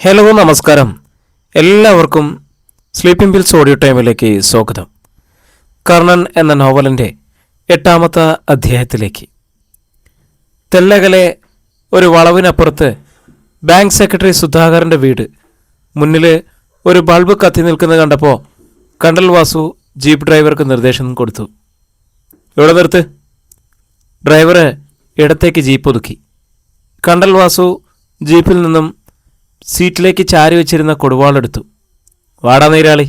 Hello നമസ്കാരം. എല്ലാവർക്കും sleeping pills audio ടൈമിലേക്ക് സ്വാഗതം. കർണൻ എന്ന നോവലിൻ്റെ 8ാമത്തെ അധ്യായത്തിലേക്ക്. തെല്ലകലെ ഒരു വളവിനപ്പുറത്ത് ബാങ്ക് സെക്രട്ടറി സുധാകരൻ്റെ വീട്. മുന്നിൽ ഒരു ബൾബ് കത്തി നിൽക്കുന്നത് കണ്ടപ്പോൾ കണ്ടൽ വാസു ജീപ്പ് ഡ്രൈവർക്ക് നിർദ്ദേശം കൊടുത്തു. ഇവിടെ നിർത്ത്. ഡ്രൈവർ ഇടത്തേക്ക് ജീപ്പ് ഒതുക്കി. കണ്ടൽ വാസു ജീപ്പിൽ നിന്നും സീറ്റിലേക്ക് ചാരി വെച്ചിരുന്ന കൊടുവാളെടുത്തു. വാടാ നീരാളി.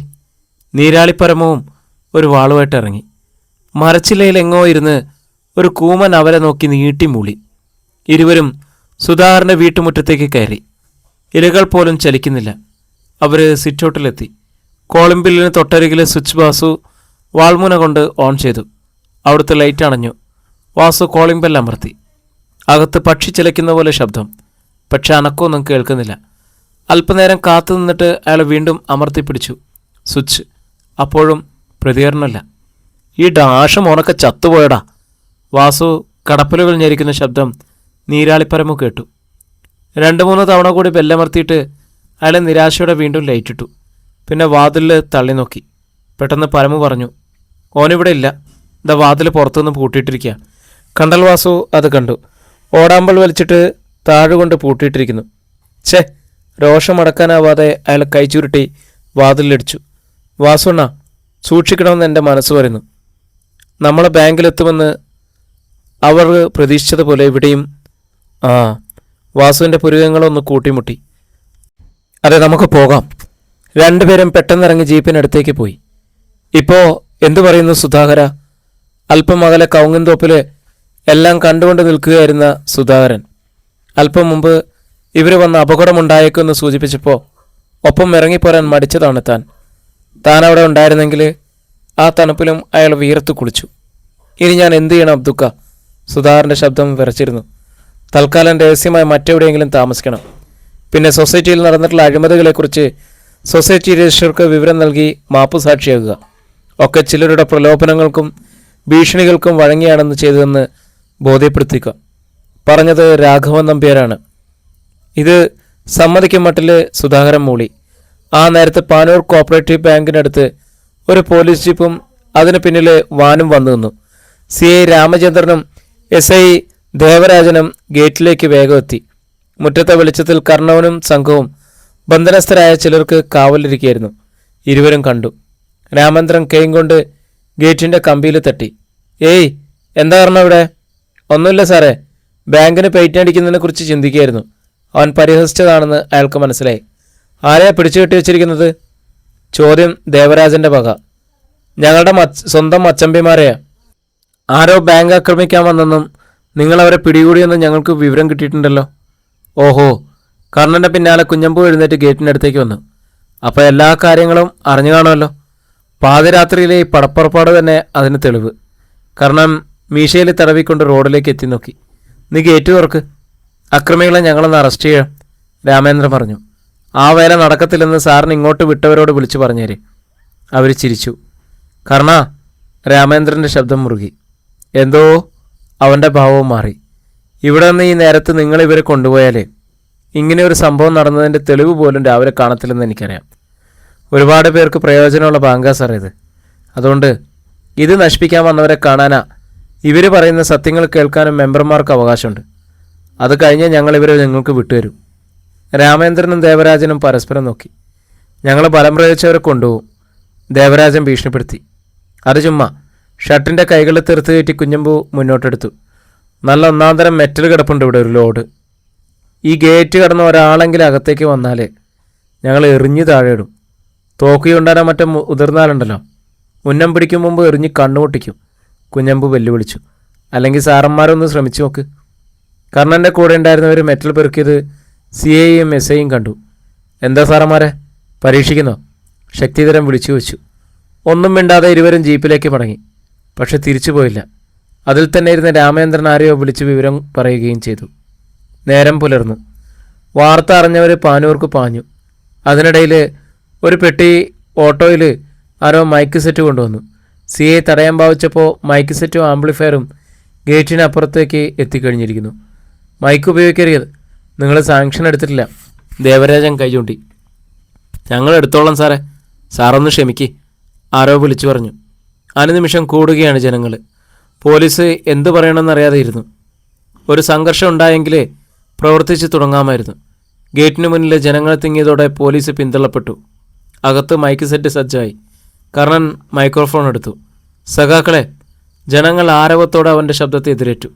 നീരാളിപ്പരമവും ഒരു വാളുമായിട്ട് ഇറങ്ങി. മരച്ചില്ലയിൽ എങ്ങോ ഇരുന്ന് ഒരു കൂമൻ അവരെ നോക്കി നീട്ടി മൂളി. സുധാകരൻ്റെ വീട്ടുമുറ്റത്തേക്ക് കയറി. ഇലകൾ പോലും ചലിക്കുന്നില്ല. അവർ സിറ്റൗട്ടിലെത്തി. കോളിംഗ് ബില്ലിന് തൊട്ടരികിൽ സ്വിച്ച് വാസു വാൾമുന കൊണ്ട് ഓൺ ചെയ്തു. അവിടുത്തെ ലൈറ്റ് അണഞ്ഞു. വാസു കോളിംഗ് ബെൽ അമർത്തി. അകത്ത് പക്ഷി ചിലയ്ക്കുന്ന പോലെ ശബ്ദം. പക്ഷെ അനക്കമൊന്നും കേൾക്കുന്നില്ല. അല്പനേരം കാത്തു നിന്നിട്ട് അയാൾ വീണ്ടും അമർത്തിപ്പിടിച്ചു സ്വിച്ച്. അപ്പോഴും പ്രതികരണമില്ല. ഈ ഡാഷ് മോനൊക്കെ ചത്തുപോയടാ. വാസു കടപ്പലുകൾ ഞെരിക്കുന്ന ശബ്ദം നീരാളിപ്പരമു കേട്ടു. 2-3 തവണ കൂടി ബെല്ലമർത്തിയിട്ട് അയാൾ നിരാശയോടെ വീണ്ടും ലൈറ്റിട്ടു. പിന്നെ വാതിലിൽ തള്ളി നോക്കി. പെട്ടെന്ന് പരമു പറഞ്ഞു, ഓനിവിടെ ഇല്ല. ദാ വാതിൽ പുറത്തുനിന്ന് പൂട്ടിയിട്ടിരിക്കുക. കണ്ടൽ വാസു അത് കണ്ടു. ഓടാമ്പൽ വലിച്ചിട്ട് താഴുകൊണ്ട് പൂട്ടിയിട്ടിരിക്കുന്നു. ഛേ! രോഷമടക്കാനാവാതെ അയാൾ കൈ ചുരുട്ടി വാതിലിടിച്ചു. വാസുണ്ണ, സൂക്ഷിക്കണമെന്ന് എൻ്റെ മനസ്സ് പറയുന്നു. നമ്മളെ ബാങ്കിലെത്തുമെന്ന് അവർ പ്രതീക്ഷിച്ചതുപോലെ ഇവിടെയും. വാസുവിൻ്റെ പുരുകങ്ങളൊന്ന് കൂട്ടിമുട്ടി. അതെ, നമുക്ക് പോകാം. രണ്ടുപേരും പെട്ടെന്നിറങ്ങി ജീപ്പിനടുത്തേക്ക് പോയി. ഇപ്പോൾ എന്തു പറയുന്നു സുധാകര? അല്പം അകലെ കവുങ്ങിൻതോപ്പിൽ എല്ലാം കണ്ടുകൊണ്ട് നിൽക്കുകയായിരുന്ന സുധാകരൻ. അല്പം മുമ്പ് ഇവർ വന്ന് അപകടമുണ്ടായേക്കുമെന്ന് സൂചിപ്പിച്ചപ്പോൾ ഒപ്പം ഇറങ്ങിപ്പോരാൻ മടിച്ചതാണ് താൻ അവിടെ ഉണ്ടായിരുന്നെങ്കിൽ ആ തണുപ്പിലും അയാൾ വീർത്ത് കുളിച്ചു. ഇനി ഞാൻ എന്തു ചെയ്യണം അബ്ദുക്ക? സുധാകരൻ്റെ ശബ്ദം വിറച്ചിരുന്നു. തൽക്കാലം രഹസ്യമായി മറ്റെവിടെയെങ്കിലും താമസിക്കണം. പിന്നെ സൊസൈറ്റിയിൽ നടന്നിട്ടുള്ള അഴിമതികളെക്കുറിച്ച് സൊസൈറ്റി രജിസ്ട്രാർക്ക് വിവരം നൽകി മാപ്പു സാക്ഷിയാകുക. ഒക്കെ ചിലരുടെ പ്രലോഭനങ്ങൾക്കും ഭീഷണികൾക്കും വഴങ്ങിയാണെന്ന് ചെയ്തതെന്ന് ബോധ്യപ്പെടുത്തിക്കുക. പറഞ്ഞത് രാഘവൻ നമ്പ്യാരാണ്. ഇത് സമ്മതിക്കും മട്ടിൽ സുധാകരൻ മൂളി. ആ നേരത്ത് പാനൂർ കോപ്പറേറ്റീവ് ബാങ്കിനടുത്ത് ഒരു പോലീസ് ജീപ്പും അതിന് പിന്നിൽ വാനും വന്നു നിന്നു. CI രാമചന്ദ്രനും SI ദേവരാജനും ഗേറ്റിലേക്ക് വേഗം എത്തി. മുറ്റത്തെ വെളിച്ചത്തിൽ കർണവനും സംഘവും ബന്ധനസ്ഥരായ ചിലർക്ക് കാവലിരിക്കുകയായിരുന്നു. ഇരുവരും കണ്ടു. രാമചന്ദ്രൻ കൈയും കൊണ്ട് ഗേറ്റിൻ്റെ കമ്പിയിൽ തട്ടി. ഏയ്, എന്താ കാരണം ഇവിടെ? ഒന്നുമില്ല സാറേ, ബാങ്കിന് പെയിന്റ് അടിക്കുന്നതിനെ കുറിച്ച് ചിന്തിക്കുകയായിരുന്നു. അവൻ പരിഹസിച്ചതാണെന്ന് അയാൾക്ക് മനസ്സിലായി. ആരെയാ പിടിച്ചു കെട്ടി വെച്ചിരിക്കുന്നത്? ചോദ്യം ദേവരാജൻ്റെ വക. ഞങ്ങളുടെ സ്വന്തം അച്ചമ്പിമാരെയാ. ആരോ ബാങ്ക് ആക്രമിക്കാൻ വന്നെന്നും നിങ്ങളവരെ പിടികൂടിയെന്നും ഞങ്ങൾക്ക് വിവരം കിട്ടിയിട്ടുണ്ടല്ലോ. ഓഹോ. കർണൻ്റെ പിന്നാലെ കുഞ്ഞമ്പൂ എഴുന്നേറ്റ് ഗേറ്റിനടുത്തേക്ക് വന്നു. അപ്പോൾ എല്ലാ കാര്യങ്ങളും അറിഞ്ഞു കാണുമല്ലോ. പാതിരാത്രിയിലെ ഈ പടപ്പുറപ്പാട് തന്നെ അതിന് തെളിവ്. കാരണം മീശയിൽ തടവിക്കൊണ്ട് റോഡിലേക്ക് എത്തി നോക്കി. നീ ഗേറ്റ് തുറക്ക്. അക്രമികളെ ഞങ്ങളൊന്ന് അറസ്റ്റ് ചെയ്യാം, രാമേന്ദ്രൻ പറഞ്ഞു. ആ വേല നടക്കത്തില്ലെന്ന് സാറിന് ഇങ്ങോട്ട് വിട്ടവരോട് വിളിച്ചു പറഞ്ഞേരെ. അവർ ചിരിച്ചു. കർണ, രാമേന്ദ്രൻ്റെ ശബ്ദം മുറുകി. എന്തോ അവൻ്റെ ഭാവവും മാറി. ഇവിടെ നിന്ന് ഈ നേരത്ത് നിങ്ങളിവരെ കൊണ്ടുപോയാലേ ഇങ്ങനെ ഒരു സംഭവം നടന്നതിൻ്റെ തെളിവ് പോലും രാവിലെ കാണത്തില്ലെന്ന് എനിക്കറിയാം. ഒരുപാട് പേർക്ക് പ്രയോജനമുള്ള ബാങ്കാ സാർ ഇത്. അതുകൊണ്ട് ഇത് നശിപ്പിക്കാൻ വന്നവരെ കാണാനാ ഇവർ പറയുന്ന സത്യങ്ങൾ കേൾക്കാനും മെമ്പർമാർക്ക് അവകാശമുണ്ട്. അത് കഴിഞ്ഞ് ഞങ്ങൾ ഇവരെ നിങ്ങൾക്ക് വിട്ടുതരും. രാമേന്ദ്രനും ദേവരാജനും പരസ്പരം നോക്കി. ഞങ്ങൾ ബലം പ്രയോഗിച്ചവരെ കൊണ്ടുപോകും, ദേവരാജൻ ഭീഷണിപ്പെടുത്തി. അത് ചുമ്മാ. ഷർട്ടിൻ്റെ കൈകളിൽ തെറുത്ത് കയറ്റി കുഞ്ഞമ്പൂ മുന്നോട്ടെടുത്തു. നല്ല ഒന്നാന്തരം മെറ്റൽ കിടപ്പുണ്ട് ഇവിടെ, ഒരു ലോഡ്. ഈ ഗേറ്റ് കടന്ന ഒരാളെങ്കിലും അകത്തേക്ക് വന്നാലേ ഞങ്ങൾ എറിഞ്ഞ് താഴെയിടും. തോക്കി കൊണ്ടാനാ മറ്റേ ഉതിർന്നാലുണ്ടല്ലോ, ഉന്നം പിടിക്കും മുമ്പ് എറിഞ്ഞ് കണ്ണുപൊട്ടിക്കും. കുഞ്ഞമ്പൂ വെല്ലുവിളിച്ചു. അല്ലെങ്കിൽ സാറന്മാരൊന്ന് ശ്രമിച്ചു നോക്ക്. കർണൻ്റെ കൂടെ ഉണ്ടായിരുന്നവർ മെറ്റൽ പെറുക്കിയത് CIയും SIയും കണ്ടു. എന്താ സാറന്മാരെ, പരീക്ഷിക്കുന്നോ? ശക്തിധരൻ വിളിച്ചു വെച്ചു. ഒന്നും മിണ്ടാതെ ഇരുവരും ജീപ്പിലേക്ക് മടങ്ങി. പക്ഷെ തിരിച്ചു പോയില്ല. അതിൽ തന്നെ ഇരുന്ന് രാമേന്ദ്രൻ ആരെയോ വിളിച്ച് വിവരം പറയുകയും ചെയ്തു. നേരം പുലർന്നു. വാർത്ത അറിഞ്ഞവർ പാനൂർക്ക് പാഞ്ഞു. അതിനിടയിൽ ഒരു പെട്ടി ഓട്ടോയിൽ ആരോ മൈക്ക് സെറ്റ് കൊണ്ടുവന്നു. CI തടയാൻ ഭാവിച്ചപ്പോൾ മൈക്ക് സെറ്റും ആംപ്ലിഫയറും ഗേറ്റിനപ്പുറത്തേക്ക് എത്തിക്കഴിഞ്ഞിരിക്കുന്നു. മൈക്ക് ഉപയോഗിക്കരുത്, നിങ്ങൾ സാങ്ഷൻ എടുത്തിട്ടില്ല. ദേവരാജൻ കൈ ചൂണ്ടി. ഞങ്ങൾ എടുത്തോളാം സാറേ, സാറൊന്ന് ക്ഷമിക്ക്, ആരോ വിളിച്ചു പറഞ്ഞു. അനുനിമിഷം കൂടുകയാണ് ജനങ്ങൾ. പോലീസ് എന്തു പറയണമെന്നറിയാതെ ഇരുന്നു. ഒരു സംഘർഷം ഉണ്ടായെങ്കിലേ പ്രവർത്തിച്ചു തുടങ്ങാമായിരുന്നു. ഗേറ്റിനു മുന്നിൽ ജനങ്ങൾ തിങ്ങിയതോടെ പോലീസ് പിന്തള്ളപ്പെട്ടു. അകത്ത് മൈക്ക് സെറ്റ് സജ്ജായി. കർണൻ മൈക്രോഫോൺ എടുത്തു. സഖാക്കളെ, ജനങ്ങൾ ആരവത്തോടെ അവൻ്റെ ശബ്ദത്തെ എതിരേറ്റു.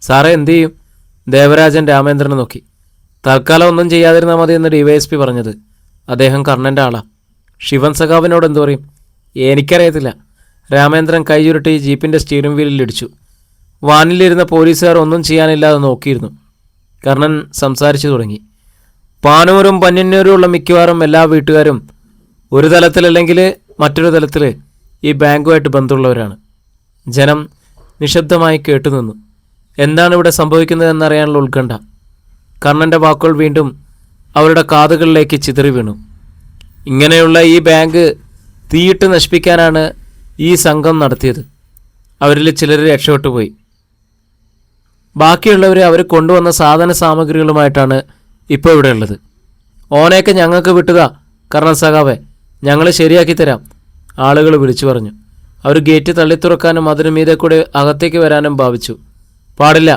സാറേ എന്തു ചെയ്യും? ദേവരാജൻ രാമേന്ദ്രനെ നോക്കി. തൽക്കാലം ഒന്നും ചെയ്യാതിരുന്നാൽ മതി എന്ന് DYSP പറഞ്ഞത്. അദ്ദേഹം കർണൻ്റെ ആളാ. ശിവൻ സഖാവിനോട് എന്തു പറയും? എനിക്കറിയത്തില്ല. രാമേന്ദ്രൻ കൈ ചുരുട്ടി ജീപ്പിൻ്റെ സ്റ്റീറിംഗ് വീലിൽ ഇടിച്ചു. വാനിലിരുന്ന പോലീസുകാർ ഒന്നും ചെയ്യാനില്ലാതെ നോക്കിയിരുന്നു. കർണൻ സംസാരിച്ചു തുടങ്ങി. പാനൂരും പന്യന്നൂരുമുള്ള മിക്കവാറും എല്ലാ വീട്ടുകാരും ഒരു തലത്തിലല്ലെങ്കിൽ മറ്റൊരു തലത്തിൽ ഈ ബാങ്കുമായിട്ട് ബന്ധമുള്ളവരാണ്. ജനം നിശബ്ദമായി കേട്ടുനിന്നു. എന്താണ് ഇവിടെ സംഭവിക്കുന്നതെന്നറിയാനുള്ള ഉത്കണ്ഠ. കർണൻ്റെ വാക്കുകൾ വീണ്ടും അവരുടെ കാതുകളിലേക്ക് ചിതറി വീണു. ഇങ്ങനെയുള്ള ഈ ബാങ്ക് തീയിട്ട് നശിപ്പിക്കാനാണ് ഈ സംഘം നടത്തിയത്. അവരിൽ ചിലർ രക്ഷപ്പെട്ടു പോയി. ബാക്കിയുള്ളവർ അവർ കൊണ്ടുവന്ന സാധന സാമഗ്രികളുമായിട്ടാണ് ഇപ്പോൾ ഇവിടെ ഉള്ളത്. ഓനെയൊക്കെ ഞങ്ങൾക്ക് വിട്ടുക കർണൻ സഖാവേ, ഞങ്ങൾ ശരിയാക്കി തരാം, ആളുകൾ വിളിച്ചു പറഞ്ഞു. അവർ ഗേറ്റ് തള്ളിത്തുറക്കാനും അതിനു മീതെ കൂടെ അകത്തേക്ക് വരാനും ഭാവിച്ചു. പാടില്ല,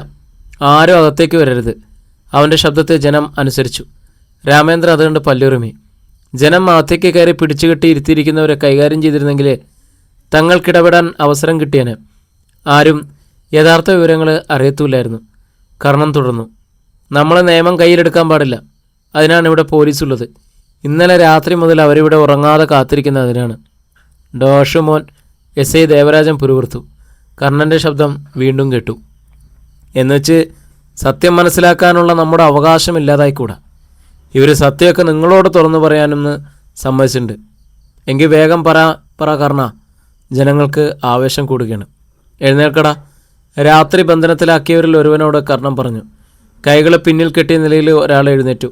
ആരും അകത്തേക്ക് വരരുത്. അവൻ്റെ ശബ്ദത്തെ ജനം അനുസരിച്ചു. രാമേന്ദ്ര അതുകൊണ്ട് പല്ലുറുമി. ജനം അകത്തേക്ക് കയറി പിടിച്ചുകെട്ടി ഇരുത്തിയിരിക്കുന്നവരെ കൈകാര്യം ചെയ്തിരുന്നെങ്കിൽ തങ്ങൾക്കിടപെടാൻ അവസരം കിട്ടിയേനെ. ആരും യഥാർത്ഥ വിവരങ്ങൾ അറിയത്തില്ലായിരുന്നു. കർണൻ തുടർന്നു. നമ്മളെ നിയമം കയ്യിലെടുക്കാൻ പാടില്ല. അതിനാണ് ഇവിടെ പോലീസുള്ളത്. ഇന്നലെ രാത്രി മുതൽ അവരിവിടെ ഉറങ്ങാതെ കാത്തിരിക്കുന്നത് അതിനാണ്. ഡോഷുമോൻ SI ദേവരാജൻ പുരുവർത്തു. കർണൻ്റെ ശബ്ദം വീണ്ടും കേട്ടു. എന്നുവെച്ച് സത്യം മനസ്സിലാക്കാനുള്ള നമ്മുടെ അവകാശം ഇല്ലാതായിക്കൂടാ. ഇവർ സത്യമൊക്കെ നിങ്ങളോട് തുറന്നു പറയാനെന്ന് സമ്മതിച്ചിട്ടുണ്ട്. എങ്കിൽ വേഗം പറ കർണ. ജനങ്ങൾക്ക് ആവേശം കൂടുകയാണ്. എഴുന്നേൽക്കടാ, രാത്രി ബന്ധനത്തിലാക്കിയവരിൽ ഒരുവനോട് കർണൻ പറഞ്ഞു. കൈകൾ പിന്നിൽ കെട്ടിയ നിലയിൽ ഒരാൾ എഴുന്നേറ്റു.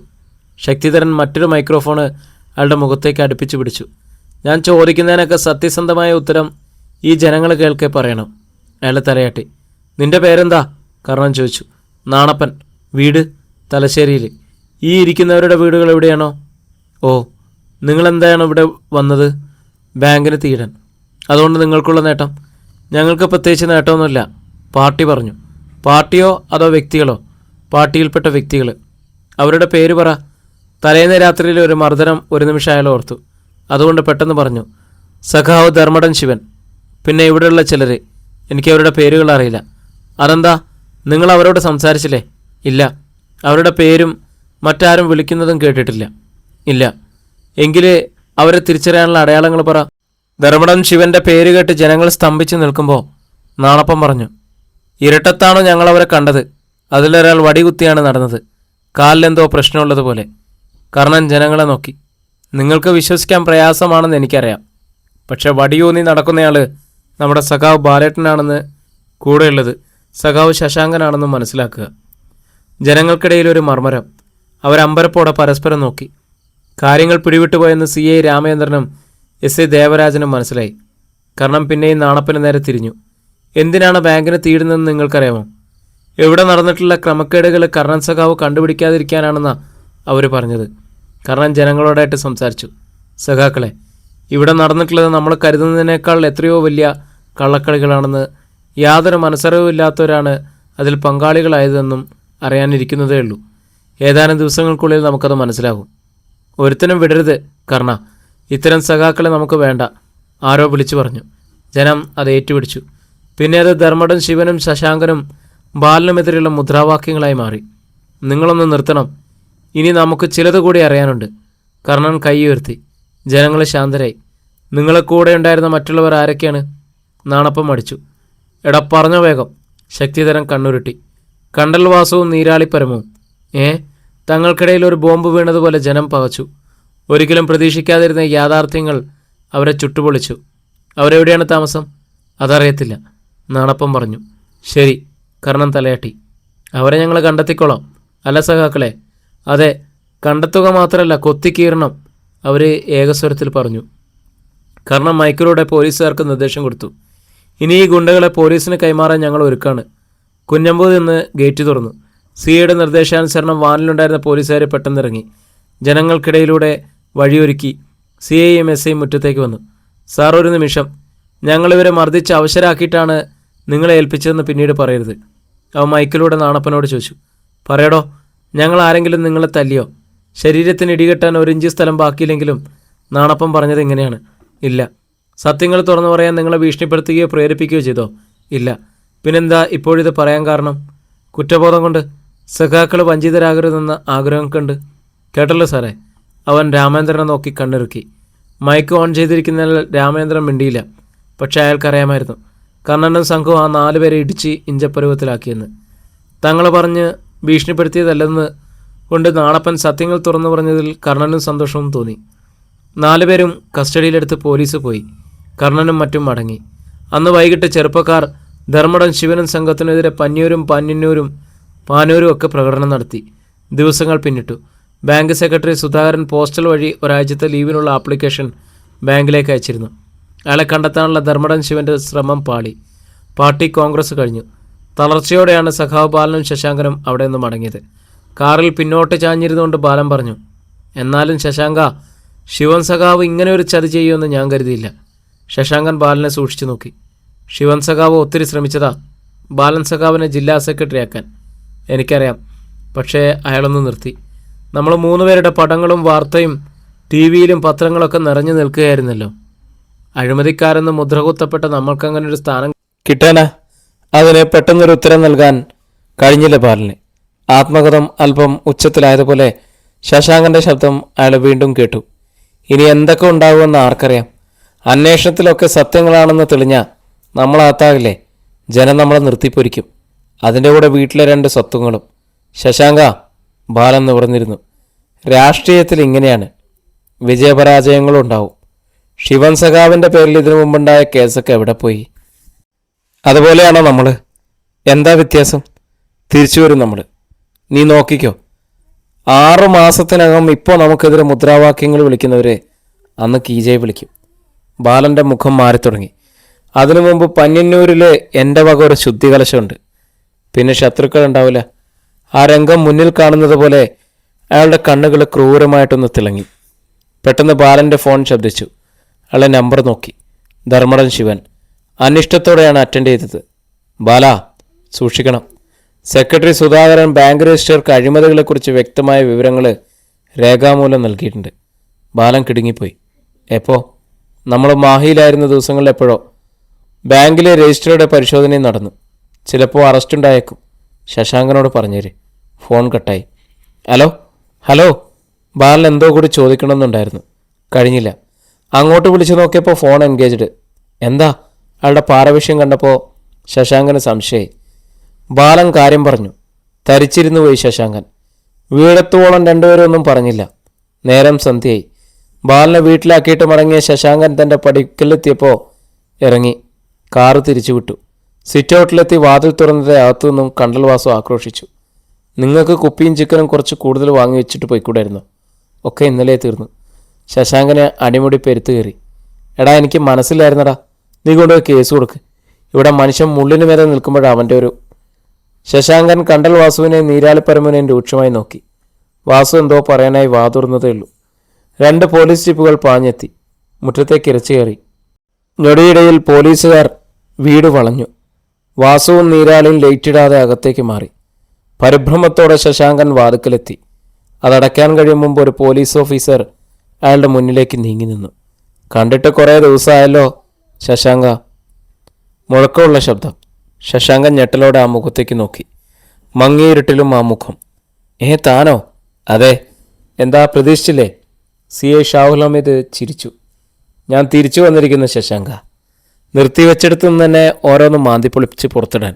ശക്തിധരൻ മറ്റൊരു മൈക്രോഫോണ് അയാളുടെ മുഖത്തേക്ക് അടുപ്പിച്ചു പിടിച്ചു. ഞാൻ ചോദിക്കുന്നതിനൊക്കെ സത്യസന്ധമായ ഉത്തരം ഈ ജനങ്ങൾ കേൾക്കെ പറയണം. അയാൾ തലയാട്ടി. നിന്റെ പേരെന്താ? കർണൻ ചോദിച്ചു. നാണപ്പൻ. വീട്? തലശ്ശേരിയിൽ. ഈ ഇരിക്കുന്നവരുടെ വീടുകൾ എവിടെയാണോ? ഓ, നിങ്ങളെന്താണ് ഇവിടെ വന്നത്? ബാങ്കിന് തീടാൻ. അതുകൊണ്ട് നിങ്ങൾക്കുള്ള നേട്ടം? ഞങ്ങൾക്ക് പ്രത്യേകിച്ച് നേട്ടമൊന്നുമില്ല. പാർട്ടി പറഞ്ഞു. പാർട്ടിയോ അതോ വ്യക്തികളോ? പാർട്ടിയിൽപ്പെട്ട വ്യക്തികൾ. അവരുടെ പേര് പറ. തലേന്ന് രാത്രിയിൽ ഒരു മർദ്ദനം ഒരു നിമിഷം അയാൾ ഓർത്തു. അതുകൊണ്ട് പെട്ടെന്ന് പറഞ്ഞു. സഖാവ് ധർമ്മടൻ ശിവൻ. പിന്നെ ഇവിടെയുള്ള ചിലർ. എനിക്ക് അവരുടെ പേരുകൾ അറിയില്ല. അതെന്താ, നിങ്ങൾ അവരോട് സംസാരിച്ചില്ലേ? ഇല്ല. അവരുടെ പേരും മറ്റാരും വിളിക്കുന്നതും കേട്ടിട്ടില്ല. ഇല്ല. എങ്കിൽ അവരെ തിരിച്ചറിയാനുള്ള അടയാളങ്ങൾ പറ. ധർമ്മടൻ ശിവന്റെ പേര് കേട്ട് ജനങ്ങൾ സ്തംഭിച്ച് നിൽക്കുമ്പോൾ നാണപ്പം പറഞ്ഞു. ഇരട്ടത്താണോ ഞങ്ങളവരെ കണ്ടത്? അതിലൊരാൾ വടികുത്തിയാണ് നടന്നത്. കാലിലെന്തോ പ്രശ്നമുള്ളതുപോലെ. കർണൻ ജനങ്ങളെ നോക്കി. നിങ്ങൾക്ക് വിശ്വസിക്കാൻ പ്രയാസമാണെന്ന് എനിക്കറിയാം. പക്ഷെ വടിയൂന്നി നടക്കുന്നയാൾ നമ്മുടെ സഖാവ് ബാലേട്ടനാണെന്ന് കൂടെയുള്ളത് സഖാവ് ശശാങ്കനാണെന്ന് മനസ്സിലാക്കുക. ജനങ്ങൾക്കിടയിലൊരു മർമ്മരം. അവരമ്പരപ്പോടെ പരസ്പരം നോക്കി. കാര്യങ്ങൾ പിടിവിട്ടുപോയെന്ന് CI രാമേന്ദ്രനും SI ദേവരാജനും മനസ്സിലായി. കർണൻ പിന്നെയും നാണപ്പന് നേരെ തിരിഞ്ഞു. എന്തിനാണ് ബാങ്കിന് തീടുന്നതെന്ന് നിങ്ങൾക്കറിയാമോ? എവിടെ നടന്നിട്ടുള്ള ക്രമക്കേടുകൾ കർണൻ സഖാവ് കണ്ടുപിടിക്കാതിരിക്കാനാണെന്നാണ് അവർ പറഞ്ഞത്. കർണൻ ജനങ്ങളോടായിട്ട് സംസാരിച്ചു. സഖാക്കളെ, ഇവിടെ നടന്നിട്ടുള്ളത് നമ്മൾ കരുതുന്നതിനേക്കാൾ എത്രയോ വലിയ കള്ളക്കളികളാണെന്ന് യാതൊരു മനസ്സറിവുമില്ലാത്തവരാണ് അതിൽ പങ്കാളികളായതെന്നും അറിയാനിരിക്കുന്നതേ ഉള്ളൂ. ഏതാനും ദിവസങ്ങൾക്കുള്ളിൽ നമുക്കത് മനസ്സിലാകും. ഒരുത്തനും വിടരുത് കർണ. ഇത്തരം സഖാക്കളെ നമുക്ക് വേണ്ട, ആരോ വിളിച്ചു പറഞ്ഞു. ജനം അത് ഏറ്റുപിടിച്ചു. പിന്നെ അത് ധർമ്മടൻ ശിവനും ശശാങ്കനും ബാലനുമെതിരെയുള്ള മുദ്രാവാക്യങ്ങളായി മാറി. നിങ്ങളൊന്ന് നിർത്തണം, ഇനി നമുക്ക് ചിലത് കൂടി അറിയാനുണ്ട്. കർണൻ കൈ ഉയർത്തി. ജനങ്ങൾ ശാന്തരായി. നിങ്ങളെ കൂടെ ഉണ്ടായിരുന്ന മറ്റുള്ളവർ ആരൊക്കെയാണ്? നാണപ്പം അടിച്ചു. എടാ പറഞ്ഞോ വേഗം. ശക്തിധരൻ കണ്ണുരുട്ടി. കണ്ടൽവാസവും നീരാളിപ്പരമവും. തങ്ങൾക്കിടയിൽ ഒരു ബോംബ് വീണതുപോലെ ജനം പകച്ചു. ഒരിക്കലും പ്രതീക്ഷിക്കാതിരുന്ന യാഥാർത്ഥ്യങ്ങൾ അവരെ ചുട്ടുപൊളിച്ചു. അവരെവിടെയാണ് താമസം? അതറിയത്തില്ല, നാണപ്പം പറഞ്ഞു. ശരി, കർണൻ തലയാട്ടി. അവരെ ഞങ്ങൾ കണ്ടെത്തിക്കോളാം. അല്ല സഖാക്കളെ? അതെ, കണ്ടെത്തുക മാത്രമല്ല, കൊത്തിക്കീറണം, അവർ ഏകസ്വരത്തിൽ പറഞ്ഞു. കർണൻ മൈക്കിലൂടെ പോലീസുകാർക്ക് നിർദ്ദേശം കൊടുത്തു. ഇനി ഈ ഗുണ്ടകളെ പോലീസിന് കൈമാറാൻ ഞങ്ങൾ ഒരുക്കാണ്. കുഞ്ഞമ്പൂതിൽ നിന്ന് ഗേറ്റ് തുറന്നു. CIയുടെ നിർദ്ദേശാനുസരണം വാനിലുണ്ടായിരുന്ന പോലീസുകാർ പെട്ടെന്നിറങ്ങി. ജനങ്ങൾക്കിടയിലൂടെ വഴിയൊരുക്കി CIയും SIയും മുറ്റത്തേക്ക് വന്നു. സാർ, ഒരു നിമിഷം. ഞങ്ങളിവരെ മർദ്ദിച്ച് അവശരാക്കിയിട്ടാണ് നിങ്ങളെ ഏൽപ്പിച്ചതെന്ന് പിന്നീട് പറയരുത്. അവൻ മൈക്കിലൂടെ നാണപ്പനോട് ചോദിച്ചു. പറയടോ, ഞങ്ങൾ ആരെങ്കിലും നിങ്ങളെ തല്ലിയോ? ശരീരത്തിന് ഇടികെട്ടാൻ 1 ഇഞ്ച് സ്ഥലം ബാക്കിയില്ലെങ്കിലും നാണപ്പൻ പറഞ്ഞത് ഇങ്ങനെയാണ്. ഇല്ല. സത്യങ്ങൾ തുറന്നു പറയാൻ നിങ്ങളെ ഭീഷണിപ്പെടുത്തുകയോ പ്രേരിപ്പിക്കുകയോ ചെയ്തോ? ഇല്ല. പിന്നെന്താ ഇപ്പോഴിത് പറയാൻ കാരണം? കുറ്റബോധം കൊണ്ട്. സഖാക്കൾ വഞ്ചിതരാകരുതെന്ന ആഗ്രഹം കണ്ട്. കേട്ടല്ലോ സാറേ. അവൻ രാമേന്ദ്രനെ നോക്കി കണ്ണിറുക്കി. മൈക്ക് ഓൺ ചെയ്തിരിക്കുന്നതിൽ രാമേന്ദ്രൻ മിണ്ടിയില്ല. പക്ഷെ അയാൾക്കറിയാമായിരുന്നു കണ്ണനും സംഘവും ആ 4 പേരെ ഇടിച്ച് ഇഞ്ചപ്പരുവത്തിലാക്കിയെന്ന്. തങ്ങൾ പറഞ്ഞ് ഭീഷണിപ്പെടുത്തിയതല്ലെന്ന് കൊണ്ട് നാണപ്പൻ സത്യങ്ങൾ തുറന്നു പറഞ്ഞതിൽ കർണനും സന്തോഷവും തോന്നി. 4 പേരും കസ്റ്റഡിയിലെടുത്ത് പോലീസ് പോയി. കർണനും മറ്റും മടങ്ങി. അന്ന് വൈകിട്ട് ചെറുപ്പക്കാർ ധർമ്മടൻ ശിവനും സംഘത്തിനെതിരെ പന്നിയൂരും പാനൂരും ഒക്കെ പ്രകടനം നടത്തി. ദിവസങ്ങൾ പിന്നിട്ടു. ബാങ്ക് സെക്രട്ടറി സുധാകരൻ പോസ്റ്റൽ വഴി ഒരാഴ്ചത്തെ ലീവിനുള്ള ആപ്ലിക്കേഷൻ ബാങ്കിലേക്ക് അയച്ചിരുന്നു. അയാളെ കണ്ടെത്താനുള്ള ധർമ്മടൻ ശിവൻ്റെ ശ്രമം പാളി. പാർട്ടി കോൺഗ്രസ് കഴിഞ്ഞു. തളർച്ചയോടെയാണ് സഖാവ് ബാലനും ശശാങ്കനും അവിടെ നിന്ന് മടങ്ങിയത്. കാറിൽ പിന്നോട്ട് ചാഞ്ഞിരുന്നുകൊണ്ട് ബാലൻ പറഞ്ഞു, എന്നാലും ശശാങ്ക, ശിവൻ സഖാവ് ഇങ്ങനെ ഒരു ചതി ചെയ്യുമെന്ന് ഞാൻ കരുതിയില്ല. ശശാങ്കൻ ബാലനെ സൂക്ഷിച്ചു നോക്കി. ശിവൻ സഖാവ് ഒത്തിരി ശ്രമിച്ചതാ ബാലൻ സഖാവിനെ ജില്ലാ സെക്രട്ടറി ആക്കാൻ. എനിക്കറിയാം. പക്ഷേ അയാളൊന്ന് നിർത്തി. നമ്മൾ 3 പേരുടെ പടങ്ങളും വാർത്തയും TV-യിലും പത്രങ്ങളൊക്കെ നിറഞ്ഞു നിൽക്കുകയായിരുന്നല്ലോ. അഴിമതിക്കാരെന്ന് മുദ്രകുത്തപ്പെട്ട നമ്മൾക്കങ്ങനെ ഒരു സ്ഥാനം കിട്ടാനാ? അതിന് പെട്ടെന്നൊരു ഉത്തരം നൽകാൻ കഴിഞ്ഞില്ല ബാലന്. ആത്മകഥം അല്പം ഉച്ചത്തിലായതുപോലെ ശശാങ്കൻ്റെ ശബ്ദം അയാൾ വീണ്ടും കേട്ടു. ഇനി എന്തൊക്കെ ഉണ്ടാകുമെന്ന് ആർക്കറിയാം? അന്വേഷണത്തിലൊക്കെ സത്യങ്ങളാണെന്ന് തെളിഞ്ഞാൽ നമ്മളകത്താകില്ലേ? ജനം നമ്മളെ നിർത്തിപ്പൊരിക്കും. അതിൻ്റെ കൂടെ വീട്ടിലെ 2 സ്വത്തുങ്ങളും. ശശാങ്ക, ബാലൻ നിവർന്നിരുന്നു. രാഷ്ട്രീയത്തിൽ ഇങ്ങനെയാണ്. വിജയപരാജയങ്ങളും ഉണ്ടാവും. ശിവൻ സഖാവിൻ്റെ പേരിൽ ഇതിനു മുമ്പുണ്ടായ കേസൊക്കെ എവിടെ പോയി? അതുപോലെയാണോ നമ്മൾ? എന്താ വ്യത്യാസം? തിരിച്ചു വരും നമ്മൾ. നീ നോക്കിക്കോ. 6 മാസത്തിനകം ഇപ്പോൾ നമുക്കെതിരെ മുദ്രാവാക്യങ്ങൾ വിളിക്കുന്നവരെ അന്ന് കീജയെ വിളിക്കും. ബാലൻ്റെ മുഖം മാറി തുടങ്ങി. അതിനു മുമ്പ് പന്ന്യന്നൂരിലെ എൻ്റെ വക ഒരു ശുദ്ധികലശമുണ്ട്. പിന്നെ ശത്രുക്കൾ ഉണ്ടാവില്ല. ആ രംഗം മുന്നിൽ കാണുന്നത് പോലെ അയാളുടെ കണ്ണുകൾ ക്രൂരമായിട്ടൊന്ന് തിളങ്ങി. പെട്ടെന്ന് ബാലൻ്റെ ഫോൺ ശബ്ദിച്ചു. അയാളെ നമ്പർ നോക്കി. ധർമ്മടൻ ശിവൻ. അനിഷ്ടത്തോടെയാണ് അറ്റൻഡ് ചെയ്തത്. ബാല, സൂക്ഷിക്കണം. സെക്രട്ടറി സുധാകരൻ ബാങ്ക് രജിസ്റ്റർക്ക് അഴിമതികളെക്കുറിച്ച് വ്യക്തമായ വിവരങ്ങൾ രേഖാമൂലം നൽകിയിട്ടുണ്ട്. ബാലൻ കിടുങ്ങിപ്പോയി. എപ്പോൾ? നമ്മൾ മാഹിയിലായിരുന്ന ദിവസങ്ങളിൽ എപ്പോഴോ. ബാങ്കിലെ രജിസ്റ്ററുടെ പരിശോധനയും നടന്നു. ചിലപ്പോൾ അറസ്റ്റ് ഉണ്ടായേക്കും. ശശാങ്കനോട് പറഞ്ഞേര്. ഫോൺ കട്ടായി. ഹലോ. ബാലൻ എന്തോ കൂടി ചോദിക്കണമെന്നുണ്ടായിരുന്നു. കഴിഞ്ഞില്ല. അങ്ങോട്ട് വിളിച്ചു നോക്കിയപ്പോൾ ഫോൺ എൻഗേജ്ഡ്. എന്താ? അയാളുടെ പാരവിഷ്യം കണ്ടപ്പോൾ ശശാങ്കന് സംശയമായി. ബാലൻ കാര്യം പറഞ്ഞു. തരിച്ചിരുന്നു പോയി ശശാങ്കൻ. വീടെത്തോളം 2 പേരും ഒന്നും പറഞ്ഞില്ല. നേരം സന്ധ്യയായി. ബാലനെ വീട്ടിലാക്കിയിട്ട് മടങ്ങിയ ശശാങ്കൻ തൻ്റെ പടിക്കലെത്തിയപ്പോൾ ഇറങ്ങി. കാറ് തിരിച്ചുവിട്ടു. സിറ്റൗട്ടിലെത്തി വാതിൽ തുറന്നത് അകത്തുനിന്നും കണ്ടൽവാസം ആക്രോശിച്ചു. നിങ്ങൾക്ക് കുപ്പിയും ചിക്കനും കുറച്ച് കൂടുതൽ വാങ്ങി വെച്ചിട്ട് പോയിക്കൂടായിരുന്നു. ഒക്കെ ഇന്നലെ തീർന്നു. ശശാങ്കനെ അടിമുടി പെരുത്ത് കയറി. എടാ, എനിക്ക് മനസ്സിലായിരുന്നടാ. നീ കൊണ്ടുപോയി കേസ് കൊടുക്ക്. ഇവിടെ മനുഷ്യൻ മുള്ളിന് മേലെ നിൽക്കുമ്പോഴാണ് അവൻ്റെ ഒരു... ശശാങ്കൻ കണ്ടൽ വാസുവിനെയും നീരാളിപ്പരമുനെയും രൂക്ഷമായി നോക്കി. വാസു എന്തോ പറയാനായി വാതുറന്നതേ ഉള്ളൂ. 2 പോലീസ് ജീപ്പുകൾ പാഞ്ഞെത്തി. മുറ്റത്തേക്ക് ഇരച്ചു കയറി. ഞൊടിയിടയിൽ പോലീസുകാർ വീട് വളഞ്ഞു. വാസുവും നീരാളിയും ലൈറ്റിടാതെ അകത്തേക്ക് മാറി. പരിഭ്രമത്തോടെ ശശാങ്കൻ വാതുക്കലെത്തി. അതടയ്ക്കാൻ കഴിയും മുമ്പ് ഒരു പോലീസ് ഓഫീസർ അയാളുടെ മുന്നിലേക്ക് നീങ്ങി നിന്നു. കണ്ടിട്ട് കുറേ ദിവസമായല്ലോ ശശാങ്ക. മുഴക്കമുള്ള ശബ്ദം. ശശാങ്കൻ ഞെട്ടലോടെ ആ മുഖത്തേക്ക് നോക്കി. മങ്ങിയിരുട്ടിലും ആ മുഖം. താനോ? അതെ. എന്താ, പ്രതീക്ഷിച്ചില്ലേ? CI ഷാഹുൽ ഹമീദ് ചിരിച്ചു. ഞാൻ തിരിച്ചു വന്നിരിക്കുന്നു ശശാങ്ക. നിർത്തിവെച്ചെടുത്തു നിന്ന് തന്നെ ഓരോന്ന് മാന്തിപ്പൊളിച്ച് പുറത്തിടാൻ.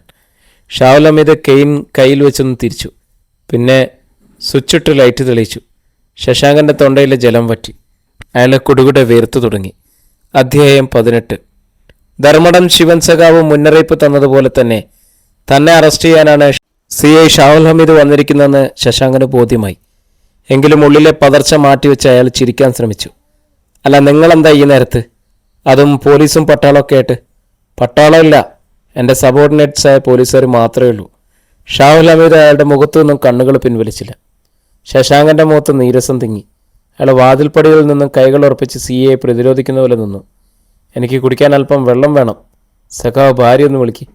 ഷാഹുൽ ഹമീദ് കെയിൻ കയ്യിൽ വെച്ചൊന്ന് തിരിച്ചു. പിന്നെ സ്വിച്ചിട്ട് ലൈറ്റ് തെളിയിച്ചു. ശശാങ്കൻ്റെ തൊണ്ടയിലെ ജലം വറ്റി. അയാളെ കുടുകുടെ വീർത്തു തുടങ്ങി. അധ്യായം 18. ധർമ്മടൻ ശിവൻ സഖാവ് മുന്നറിയിപ്പ് തന്നതുപോലെ തന്നെ അറസ്റ്റ് ചെയ്യാനാണ് CI ഷാഹുൽ ഹമീദ് വന്നിരിക്കുന്നതെന്ന് ശശാങ്കന് ബോധ്യമായി. എങ്കിലും ഉള്ളിലെ പതർച്ച മാറ്റിവെച്ച് അയാൾ ചിരിക്കാൻ ശ്രമിച്ചു. അല്ല, നിങ്ങളെന്താ ഈ നേരത്ത്? അതും പോലീസും പട്ടാളമൊക്കെ ആയിട്ട്? പട്ടാളമില്ല, എൻ്റെ സബോർഡിനേറ്റ്സായ പോലീസുകാർ മാത്രമേ ഉള്ളൂ. ഷാഹുൽ ഹമീദ് അയാളുടെ മുഖത്തു നിന്നും കണ്ണുകൾ പിൻവലിച്ചില്ല. ശശാങ്കൻ്റെ മുഖത്ത് നീരസം തിങ്ങി. അയാൾ വാതിൽപ്പടിയിൽ നിന്നും കൈകൾ ഉറപ്പിച്ച് സിയെ പ്രതിരോധിക്കുന്ന പോലെ നിന്നു. എനിക്ക് കുടിക്കാൻ അല്പം വെള്ളം വേണം. സഖാവ് ഭാര്യ ഒന്ന് വിളിക്ക്.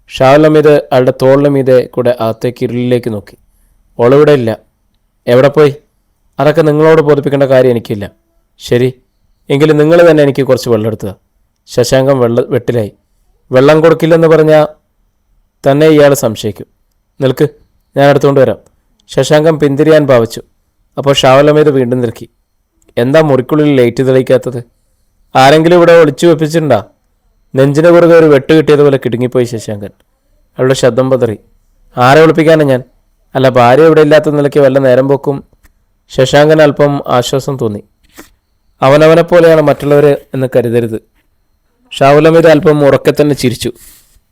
ഷാവുൽ ഹമീദ് അയാളുടെ തോളിന് മീതെ കൂടെ അകത്തേക്ക് ഇരുളിലേക്ക് നോക്കി. ഓളിവിടെ ഇല്ല. എവിടെ പോയി? അതൊക്കെ നിങ്ങളോട് ബോധിപ്പിക്കേണ്ട കാര്യം എനിക്കില്ല. ശരി, എങ്കിലും നിങ്ങൾ തന്നെ എനിക്ക് കുറച്ച് വെള്ളം എടുത്തതാ. ശശാങ്കൻ വെട്ടിലായി. വെള്ളം കൊടുക്കില്ലെന്ന് പറഞ്ഞാൽ തന്നെ ഇയാൾ സംശയിക്കും. നിൽക്ക്, ഞാൻ എടുത്തുകൊണ്ട് വരാം. ശശാങ്കൻ പിന്തിരിയാൻ ഭാവിച്ചു. അപ്പോൾ ഷാവുൽ ഹമീദ് വീണ്ടും നിൽക്കി. എന്താ മുറിക്കുള്ളിൽ ലൈറ്റ് തെളിയിക്കാത്തത്? ആരെങ്കിലും ഇവിടെ ഒളിച്ചു വെപ്പിച്ചിട്ടുണ്ടാ? നെഞ്ചിന് കുറുകെ ഒരു വെട്ട് കിട്ടിയതുപോലെ കിടുങ്ങിപ്പോയി ശശാങ്കൻ. അവളുടെ ശബ്ദം പതറി. ആരെ ഒളിപ്പിക്കാനാണ് ഞാൻ? അല്ല, ഭാര്യ ഇവിടെ ഇല്ലാത്ത നിലയ്ക്ക് വല്ല നേരം പോക്കും. ശശാങ്കൻ അല്പം ആശ്വാസം തോന്നി. അവനവനെപ്പോലെയാണ് മറ്റുള്ളവർ എന്ന് കരുതരുത്. ഷാവുൽ ഹമീദ് അല്പം ഉറക്കെ തന്നെ ചിരിച്ചു.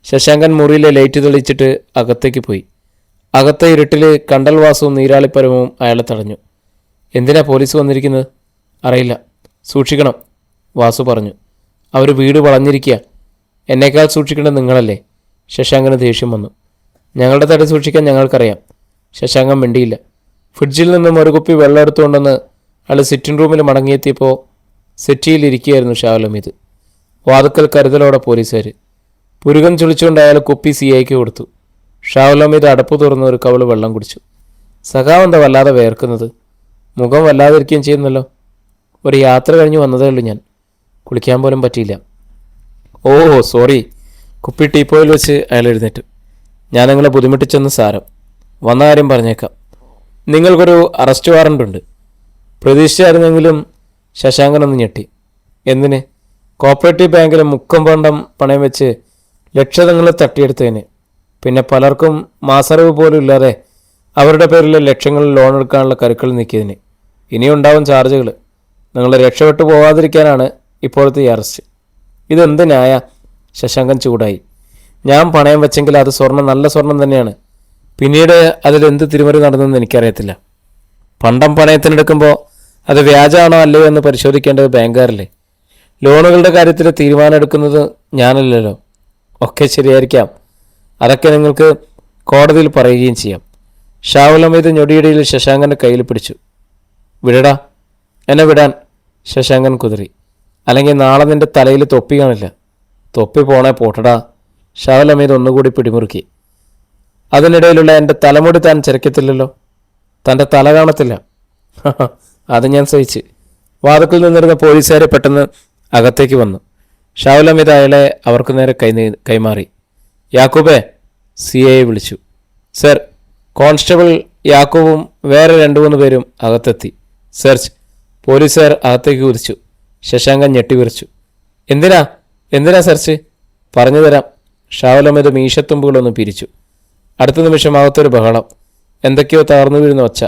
ശശാങ്കൻ മുറിയിലെ ലൈറ്റ് തെളിച്ചിട്ട് അകത്തേക്ക് പോയി. അകത്തെ ഇരുട്ടിൽ കണ്ടൽവാസവും നീരാളിപ്പരവും അയാളെ തടഞ്ഞു. എന്തിനാ പോലീസ് വന്നിരിക്കുന്നത്? അറിയില്ല, സൂക്ഷിക്കണം, വാസു പറഞ്ഞു. അവർ വീട് വളഞ്ഞിരിക്കുക. എന്നേക്കാൾ സൂക്ഷിക്കേണ്ടത് നിങ്ങളല്ലേ? ശശാങ്കന് ദേഷ്യം വന്നു. ഞങ്ങളുടെ തടി സൂക്ഷിക്കാൻ ഞങ്ങൾക്കറിയാം. ശശാങ്കൻ മിണ്ടിയില്ല. ഫ്രിഡ്ജിൽ നിന്നും ഒരു കുപ്പി വെള്ളം എടുത്തുകൊണ്ടെന്ന് അയാൾ സിറ്റിംഗ് റൂമിൽ മടങ്ങിയെത്തിയപ്പോൾ സെറ്റിയിലിരിക്കുകയായിരുന്നു ഷാവുൽ ഹമീദ്. വാതുക്കൽ കരുതലോടെ പോലീസുകാർ. പുരുകം ചുളിച്ചുകൊണ്ട് അയാൾ കുപ്പി സിഐക്ക് കൊടുത്തു. ഷാവുൽ ഹമീദ് അടപ്പ് തുറന്ന് ഒരു കവള് വെള്ളം കുടിച്ചു. സഖാവ് എന്താ വല്ലാതെ വേർക്കുന്നത്? മുഖം വല്ലാതിരിക്കുകയും ചെയ്യുന്നല്ലോ. ഒരു യാത്ര കഴിഞ്ഞ് വന്നതേ ഉള്ളൂ ഞാൻ. കുളിക്കാൻ പോലും പറ്റിയില്ല. ഓ സോറി. കുപ്പി ടീപ്പോയിൽ വെച്ച് അയാൾ എഴുന്നേറ്റു. ഞാൻ നിങ്ങളെ ബുദ്ധിമുട്ടിച്ചെന്ന് സാരം. വന്ന കാര്യം പറഞ്ഞേക്കാം. നിങ്ങൾക്കൊരു അറസ്റ്റ് വാറണ്ട് ഉണ്ട്. പ്രതീക്ഷിച്ചായിരുന്നെങ്കിലും ശശാങ്കനൊന്ന് ഞെട്ടി. എന്തിന്? കോപ്പറേറ്റീവ് ബാങ്കിലെ മുക്കം പണ്ടം പണയം വെച്ച് ലക്ഷങ്ങൾ തട്ടിയെടുത്തതിന്. പിന്നെ പലർക്കും മാസറിവ് പോലും ഇല്ലാതെ അവരുടെ പേരിൽ ലക്ഷങ്ങൾ ലോൺ എടുക്കാനുള്ള കരുക്കൾ നീക്കിയതിന്. ഇനിയുണ്ടാവും ചാർജുകൾ. നിങ്ങൾ രക്ഷപ്പെട്ടു പോവാതിരിക്കാനാണ് ഇപ്പോഴത്തെ ഈ അറസ്റ്റ്. ഇതെന്ത് ന്യായ? ശശാങ്കൻ ചൂടായി. ഞാൻ പണയം വെച്ചെങ്കിൽ അത് സ്വർണം, നല്ല സ്വർണം തന്നെയാണ്. പിന്നീട് അതിലെന്ത് തിരിമറി നടന്നെന്ന് എനിക്കറിയത്തില്ല. പണ്ടം പണയത്തിനെടുക്കുമ്പോൾ അത് വ്യാജമാണോ അല്ലയോ എന്ന് പരിശോധിക്കേണ്ടത് ബാങ്കുകാരല്ലേ? ലോണുകളുടെ കാര്യത്തിൽ തീരുമാനം എടുക്കുന്നത് ഞാനല്ലല്ലോ. ഒക്കെ ശരിയായിരിക്കാം. അതൊക്കെ നിങ്ങൾക്ക് കോടതിയിൽ പറയുകയും ചെയ്യാം. ഷാവുൽ ഹമീദ് ഞൊടിയിടയിൽ ശശാങ്കൻ്റെ കയ്യിൽ പിടിച്ചു. വിടടാ, എന്നെ വിടാൻ. ശശാങ്കൻ കുതിറി. അല്ലെങ്കിൽ നാളെ നിന്റെ തലയിൽ തൊപ്പി കാണില്ല. തൊപ്പി പോണേ പോട്ടടാ. ഷാവുൽ ഹമീദ് ഒന്നുകൂടി പിടിമുറുക്കി. അതിനിടയിലുള്ള എൻ്റെ തലമുടി താൻ ചിരക്കത്തില്ലല്ലോ. തൻ്റെ തല കാണത്തില്ല. അത് ഞാൻ സഹിച്ച്. വാതുക്കിൽ നിന്നിരുന്ന പോലീസുകാരെ പെട്ടെന്ന് അകത്തേക്ക് വന്നു. ഷാവുൽ ഹമീദ് അയാളെ അവർക്ക് നേരെ കൈമാറി. യാക്കൂബേ, CIയെ വിളിച്ചു. സർ, കോൺസ്റ്റബിൾ യാക്കൂബും വേറെ 2-3 പേരും അകത്തെത്തി. സെർച്ച്. പോലീസുകാർ അകത്തേക്ക് കുതിച്ചു. ശശാങ്കൻ ഞെട്ടിവിറച്ചു. എന്തിനാ സെർച്ച്? പറഞ്ഞു തരാം. ഷാവുൽ ഹമീദ് മീശത്തുമ്പുകളൊന്ന് പിരിച്ചു. അടുത്ത നിമിഷം അകത്തൊരു ബഹളം. എന്തൊക്കെയോ തകർന്നു വീഴുന്ന ഒച്ച.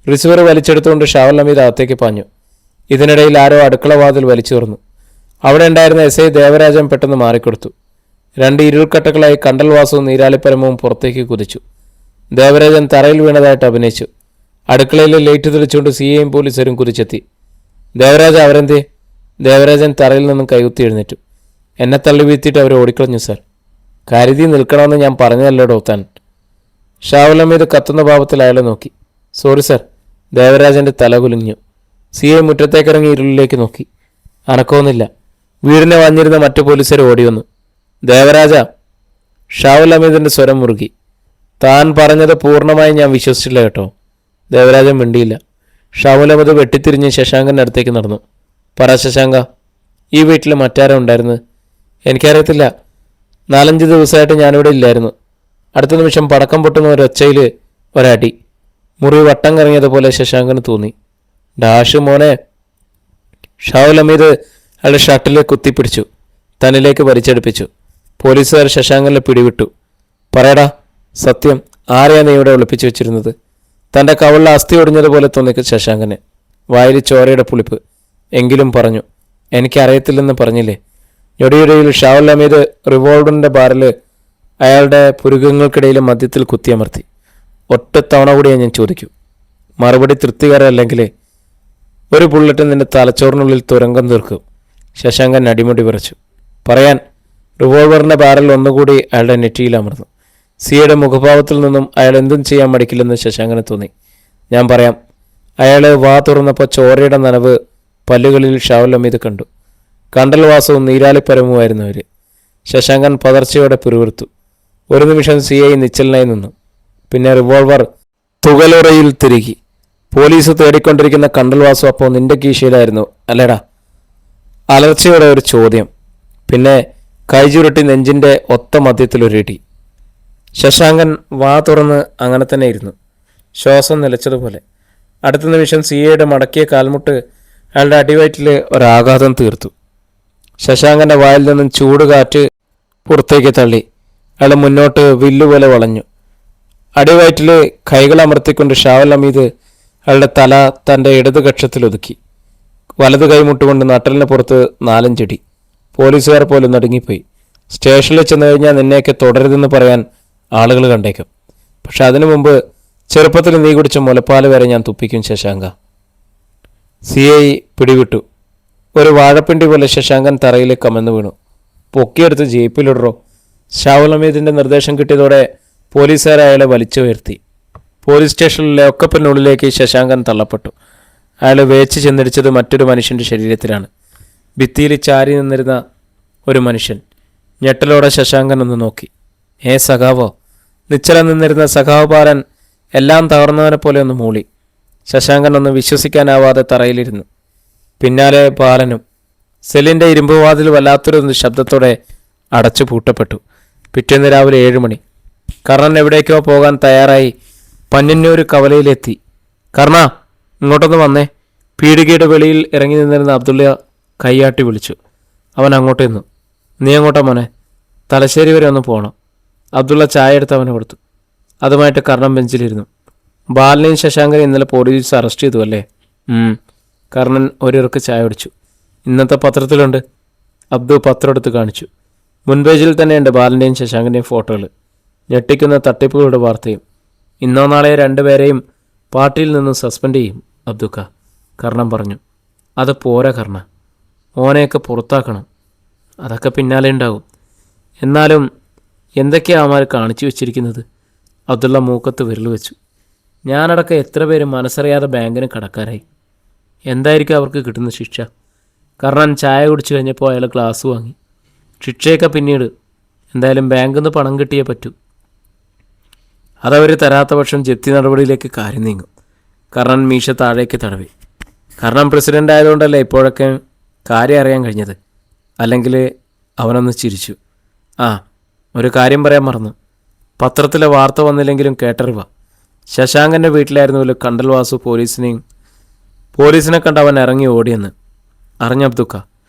റിസീവർ വലിച്ചെടുത്തുകൊണ്ട് ഷാവുൽ ഹമീദ് അകത്തേക്ക് പാഞ്ഞു. ഇതിനിടയിൽ ആരോ അടുക്കള വാതിൽ വലിച്ചു തുറന്നു. അവിടെ ഉണ്ടായിരുന്ന SI ദേവരാജൻ പെട്ടെന്ന് മാറിക്കൊടുത്തു. 2 ഇരുൾക്കട്ടകളായി കണ്ടൽവാസവും നീരാളിപ്പരമവും പുറത്തേക്ക് കുതിച്ചു. ദേവരാജൻ തറയിൽ വീണതായിട്ട് അഭിനയിച്ചു. അടുക്കളയിലെ ലൈറ്റ് തെളിച്ചുകൊണ്ട് CIയും പോലീസുകാരും കുതിച്ചെത്തി. ദേവരാജ, അവരെന്തേ? ദേവരാജൻ തറയിൽ നിന്നും കൈകുത്തി എഴുന്നേറ്റു. എന്നെ തള്ളി വീഴ്ത്തിയിട്ട് അവർ ഓടിക്കളഞ്ഞു സാർ. കരുതി നിൽക്കണമെന്ന് ഞാൻ പറഞ്ഞതല്ലോടോ താൻ. ഷാവുൽ ഹമീദ് കത്തുന്ന ഭാവത്തിൽ അയാളെ നോക്കി. Sorry sir. ദേവരാജൻ്റെ തല കുലുങ്ങിഞ്ഞു. CI മുറ്റത്തേക്കിറങ്ങി ഇരുളിലേക്ക് നോക്കി. അനക്കമൊന്നുമില്ല. വീടിനെ വന്നിരുന്ന മറ്റു പോലീസുകാർ ഓടി വന്നു. ദേവരാജ. ഷാവുൽ ഹമീദിൻ്റെ സ്വരം മുറുകി. താൻ പറഞ്ഞത് പൂർണ്ണമായി ഞാൻ വിശ്വസിച്ചില്ല കേട്ടോ. ദേവരാജൻ മിണ്ടിയില്ല. ഷാവുൽ ഹമീദ് വെട്ടിത്തിരിഞ്ഞ് ശശാങ്കൻ്റെ അടുത്തേക്ക് നടന്നു. പറ ശശാങ്ക, ഈ വീട്ടിൽ മറ്റാരും ഉണ്ടായിരുന്നു? എനിക്കറിയത്തില്ല. 4-5 ദിവസമായിട്ട് ഞാനിവിടെ ഇല്ലായിരുന്നു. അടുത്ത നിമിഷം പടക്കം പൊട്ടുന്ന ഒരൊച്ചയിൽ ഒരടി. മുറി വട്ടം കറങ്ങിയതുപോലെ ശശാങ്കന് തോന്നി. ഡാഷ് മോനെ. ഷാവുൽ ഹമീദ് അയാളുടെ ഷർട്ടിലേക്ക് കുത്തിപ്പിടിച്ചു. തന്നിലേക്ക് വലിച്ചെടുപ്പിച്ചു. പോലീസുകാർ ശശാങ്കനെ പിടിവിട്ടു. പറയടാ, സത്യം. ആരെയാ നീ ഇവിടെ ഒളിപ്പിച്ചു വെച്ചിരുന്നത്? തൻ്റെ കവളിൽ അസ്ഥി ഒടിഞ്ഞതുപോലെ തോന്നി ശശാങ്കന്. വായിൽ ചോരയുടെ പുളിപ്പ്. എങ്കിലും പറഞ്ഞു. എനിക്കറിയത്തില്ലെന്ന് പറഞ്ഞില്ലേ? ഞൊടിയിടയിൽ ഷാവുൽ ഹമീദ് റിവോൾവറിൻ്റെ ബാറിൽ അയാളുടെ പുരുകങ്ങൾക്കിടയിൽ മധ്യത്തിൽ കുത്തിയമർത്തി. ഒറ്റത്തവണ കൂടിയാ ഞാൻ ചോദിക്കൂ. മറുപടി തൃപ്തികരമല്ലെങ്കിൽ ഒരു ബുള്ളറ്റ് നിന്റെ തലച്ചോറിനുള്ളിൽ തുരങ്കം തീർക്കും. ശശാങ്കൻ അടിമുടി വിറച്ചു. പറയാൻ. റിവോൾവറിൻ്റെ ബാരൽ ഒന്നുകൂടി അയാളുടെ നെറ്റിയിൽ അമർന്നു. സിയുടെ മുഖഭാവത്തിൽ നിന്നും അയാൾ എന്തും ചെയ്യാൻ മടിക്കില്ലെന്ന് ശശാങ്കന് തോന്നി. ഞാൻ പറയാം. അയാൾ വാ തുറന്നപ്പോൾ ചോരയുടെ നനവ് പല്ലുകളിൽ ഷാവുൽ ഹമീദ് കണ്ടു. കണ്ടൽ വാസവും നീരാളിപ്പരമുമായിരുന്നു അവർ. ശശാങ്കൻ പതർച്ചയോടെ പിറുവിറുത്തു. ഒരു നിമിഷം CI നിശ്ചലനായി നിന്നു. പിന്നെ റിവോൾവർ തുകലുറയിൽ തിരുകി. പോലീസ് തേടിക്കൊണ്ടിരിക്കുന്ന കണ്ടൽ വാസു അപ്പോൾ നിന്റെ കീശയിലായിരുന്നു അല്ലേടാ? അലർച്ചയോടെ ഒരു ചോദ്യം. പിന്നെ കൈചുരുട്ടി നെഞ്ചിൻ്റെ ഒത്ത മധ്യത്തിലൊരിടി. ശശാങ്കൻ വാ തുറന്ന് അങ്ങനെ തന്നെ ഇരുന്നു, ശ്വാസം നിലച്ചതുപോലെ. അടുത്ത നിമിഷം CIയുടെ മടക്കിയ കാൽമുട്ട് അയാളുടെ അടിവയറ്റിൽ ഒരാഘാതം തീർത്തു. ശശാങ്കൻ്റെ വായിൽ നിന്നും ചൂടുകാറ്റ് പുറത്തേക്ക് തള്ളി. അയാൾ മുന്നോട്ട് വില്ലുപോലെ വളഞ്ഞു. അടിവയറ്റിൽ കൈകൾ അമർത്തിക്കൊണ്ട് ഷാവുൽ ഹമീദ് അയാളുടെ തല തൻ്റെ ഇടത് കക്ഷത്തിലൊതുക്കി. വലത് കൈമുട്ടുകൊണ്ട് നട്ടലിന് പുറത്ത് 4-5 പോലീസുകാർ പോലും നടുങ്ങിപ്പോയി. സ്റ്റേഷനിൽ ചെന്ന് കഴിഞ്ഞാൽ നിന്നെയൊക്കെ തുടരുതെന്ന് പറയാൻ ആളുകൾ കണ്ടേക്കും. പക്ഷെ അതിനു മുമ്പ് ചെറുപ്പത്തിൽ നീ കുടിച്ച മുലപ്പാൽ വരെ ഞാൻ തുപ്പിക്കും ശശാങ്ക. CI പിടിവിട്ടു. ഒരു വാഴപ്പിണ്ടി പോലെ ശശാങ്കൻ തറയിലേക്ക് കമന്നു വീണു. പൊക്കിയെടുത്ത് ജീപ്പിലിടറോ. ഷാവുൽ ഹമീദിൻ്റെ നിർദ്ദേശം കിട്ടിയതോടെ പോലീസുകാർ അയാളെ വലിച്ചുയർത്തി. പോലീസ് സ്റ്റേഷനിലെ ഒക്കപ്പിനുള്ളിലേക്ക് ശശാങ്കൻ തള്ളപ്പെട്ടു. അയാൾ വേച്ച് ചെന്നിടിച്ചത് മറ്റൊരു മനുഷ്യൻ്റെ ശരീരത്തിലാണ്. ഭിത്തിയിൽ ചാരി നിന്നിരുന്ന ഒരു മനുഷ്യൻ. ഞെട്ടലോടെ ശശാങ്കൻ ഒന്ന് നോക്കി. സഖാവോ? നിശ്ചലം നിന്നിരുന്ന സഖാവ് ബാലൻ എല്ലാം തകർന്നവനെ പോലെ ഒന്ന് മൂളി. ശശാങ്കൻ ഒന്ന് വിശ്വസിക്കാനാവാതെ തറയിലിരുന്നു. പിന്നാലെ ബാലനും. സെല്ലിൻ്റെ ഇരുമ്പുവാതിൽ വല്ലാത്തൊരു ശബ്ദത്തോടെ അടച്ചു പൂട്ടപ്പെട്ടു. പിറ്റേന്ന് രാവിലെ 7 മണി. കർണൻ എവിടേക്കോ പോകാൻ തയ്യാറായി പഞ്ഞന്നൂർ കവലയിലെത്തി. കർണ, ഇങ്ങോട്ടൊന്ന് വന്നേ. പീടികയുടെ വെളിയിൽ ഇറങ്ങി നിന്നിരുന്ന അബ്ദുള്ള കൈയാട്ടി വിളിച്ചു. അവൻ അങ്ങോട്ട് നിന്നു. നീ അങ്ങോട്ടാ മോനെ? തലശ്ശേരി വരെ ഒന്ന് പോകണം. അബ്ദുള്ള ചായ എടുത്ത് അവന് കൊടുത്തു. അതുമായിട്ട് കർണൻ ബെഞ്ചിലിരുന്നു. ബാലനെയും ശശാങ്കനെയും ഇന്നലെ പോലീസ് അറസ്റ്റ് ചെയ്തു അല്ലേ? കർണൻ ഒരിറക്ക് ചായ കുടിച്ചു. ഇന്നത്തെ പത്രത്തിലുണ്ട്. അബ്ദു പത്രം എടുത്ത് കാണിച്ചു. മുൻപേജിൽ തന്നെയുണ്ട് ബാലൻ്റെയും ശശാങ്കൻ്റെയും ഫോട്ടോകൾ. ഞെട്ടിക്കുന്ന തട്ടിപ്പുകളുടെ വാർത്തയും. ഇന്നോ നാളെ 2 പേരെയും പാർട്ടിയിൽ നിന്ന് സസ്പെൻഡ് ചെയ്യും അബ്ദുക്ക, കർണൻ പറഞ്ഞു. അത് പോരാ കർണ, ഓനെയൊക്കെ പുറത്താക്കണം. അതൊക്കെ പിന്നാലെ ഉണ്ടാകും. എന്നാലും എന്തൊക്കെയാണ് അവന്മാർ കാണിച്ചു വെച്ചിരിക്കുന്നത്? അബ്ദുള്ള മൂക്കത്ത് വിരൽ വെച്ചു. ഞാനടക്കം എത്ര പേര് മനസ്സറിയാതെ ബാങ്കിന് കടക്കാരായി. എന്തായിരിക്കും അവർക്ക് കിട്ടുന്ന ശിക്ഷ? കർണൻ ചായ കുടിച്ചു കഴിഞ്ഞപ്പോൾ അയാൾ ഗ്ലാസ് വാങ്ങി. ശിക്ഷയൊക്കെ പിന്നീട്. എന്തായാലും ബാങ്കിൽ നിന്ന് പണം കിട്ടിയേ പറ്റൂ. അതവർ തരാത്ത പക്ഷം ജപ്തി നടപടിയിലേക്ക് കാര്യം നീങ്ങും. കർണൻ മീശ താഴേക്ക് തടവി. കർണൻ പ്രസിഡൻ്റ് ആയതുകൊണ്ടല്ലേ ഇപ്പോഴൊക്കെ കാര്യം അറിയാൻ കഴിഞ്ഞത്. അല്ലെങ്കിൽ അവനൊന്ന് ചിരിച്ചു. ഒരു കാര്യം പറയാൻ മറന്നു. പത്രത്തിലെ വാർത്ത വന്നില്ലെങ്കിലും കേട്ടറിവ. ശശാങ്കൻ്റെ വീട്ടിലായിരുന്നുവല്ലോ കണ്ടൽ വാസു പോലീസിനെ കണ്ട് അവൻ ഇറങ്ങി ഓടിയെന്ന്. അറിഞ്ഞ അബ്ദുക്ക.